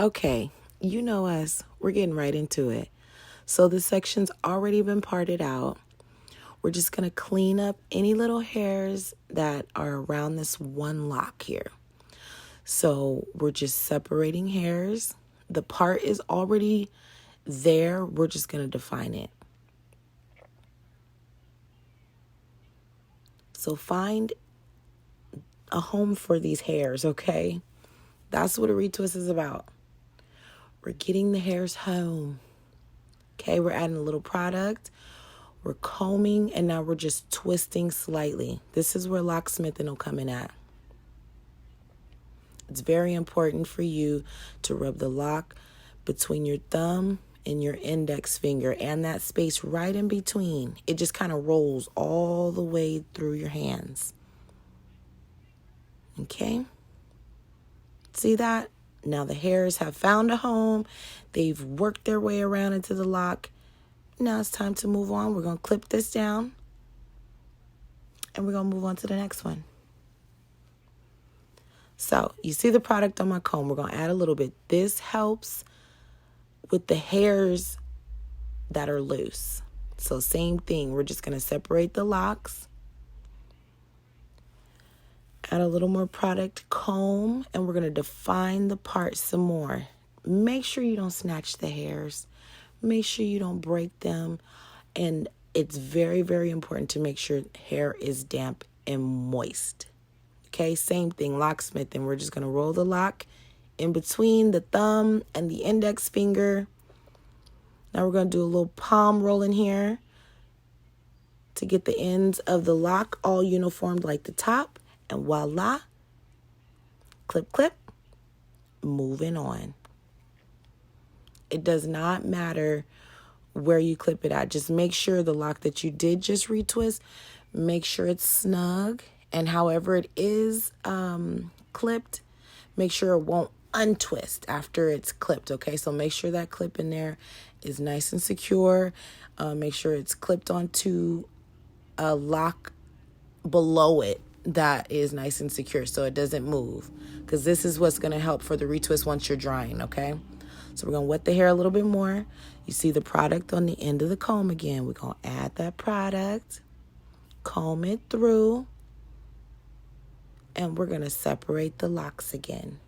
Okay, you know us. We're getting right into it. So the section's already been parted out. We're just going to clean up any little hairs that are around this one lock here. So we're just separating hairs. The part is already there. We're just going to define it. So find a home for these hairs, okay? That's what a retwist is about. We're getting the hairs home. Okay, we're adding a little product. We're combing, and now we're just twisting slightly. This is where locksmithing will come in at. It's very important for you to rub the lock between your thumb and your index finger and that space right in between. It just kind of rolls all the way through your hands. Okay? See that? Now the hairs have found a home. They've worked their way around into the lock. Now it's time to move on. We're going to clip this down. And we're going to move on to the next one. So you see the product on my comb. We're going to add a little bit. This helps with the hairs that are loose. So same thing. We're just going to separate the locks. Add a little more product, comb, and we're going to define the part some more. Make sure you don't snatch the hairs. Make sure you don't break them. And it's very, very important to make sure hair is damp and moist. Okay, same thing, locksmithing. We're just going to roll the lock in between the thumb and the index finger. Now we're going to do a little palm roll in here to get the ends of the lock all uniformed like the top. And voila, clip, clip, moving on. It does not matter where you clip it at. Just make sure the lock that you did just retwist, make sure it's snug. And however it is clipped, make sure it won't untwist after it's clipped, okay? So make sure that clip in there is nice and secure. Make sure it's clipped onto a lock below it that is nice and secure so it doesn't move, because this is what's going to help for the retwist once you're drying, okay? So we're going to wet the hair a little bit more. You see the product on the end of the comb again. We're going to add that product, comb it through, and we're going to separate the locks again.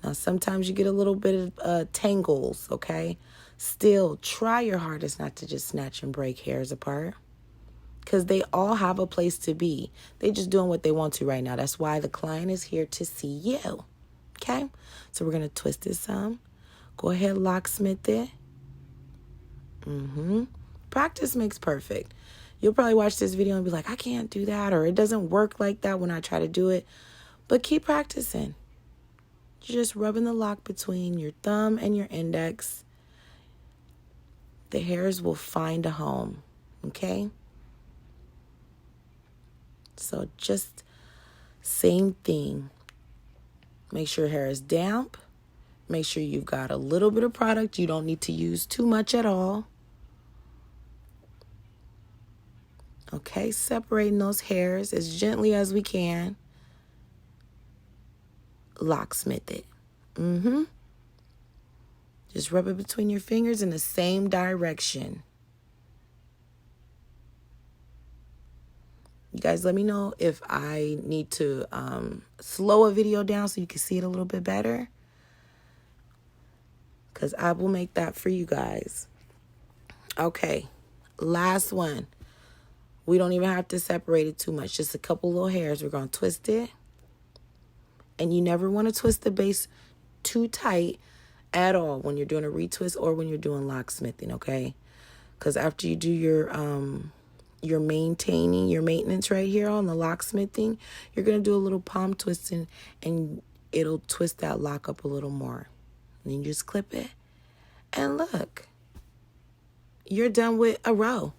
Now sometimes you get a little bit of tangles, okay? Still, try your hardest not to just snatch and break hairs apart, because they all have a place to be. They're just doing what they want to right now. That's why the client is here to see you. Okay? So we're going to twist this some. Go ahead, locksmith it. Practice makes perfect. You'll probably watch this video and be like, I can't do that, or it doesn't work like that when I try to do it. But keep practicing. You're just rubbing the lock between your thumb and your index. The hairs will find a home. Okay? So just same thing. Make sure hair is damp. Make sure you've got a little bit of product. You don't need to use too much at all. Okay, separating those hairs as gently as we can. Locksmith it. Just rub it between your fingers in the same direction. You guys let me know if I need to slow a video down so you can see it a little bit better, because I will make that for you guys. Okay, last one. We don't even have to separate it too much. Just a couple little hairs. We're going to twist it. And you never want to twist the base too tight at all when you're doing a retwist or when you're doing locksmithing, okay? Because after you do your maintenance right here on the locksmithing, you're going to do a little palm twisting, and it'll twist that lock up a little more. And then you just clip it. And look, you're done with a row.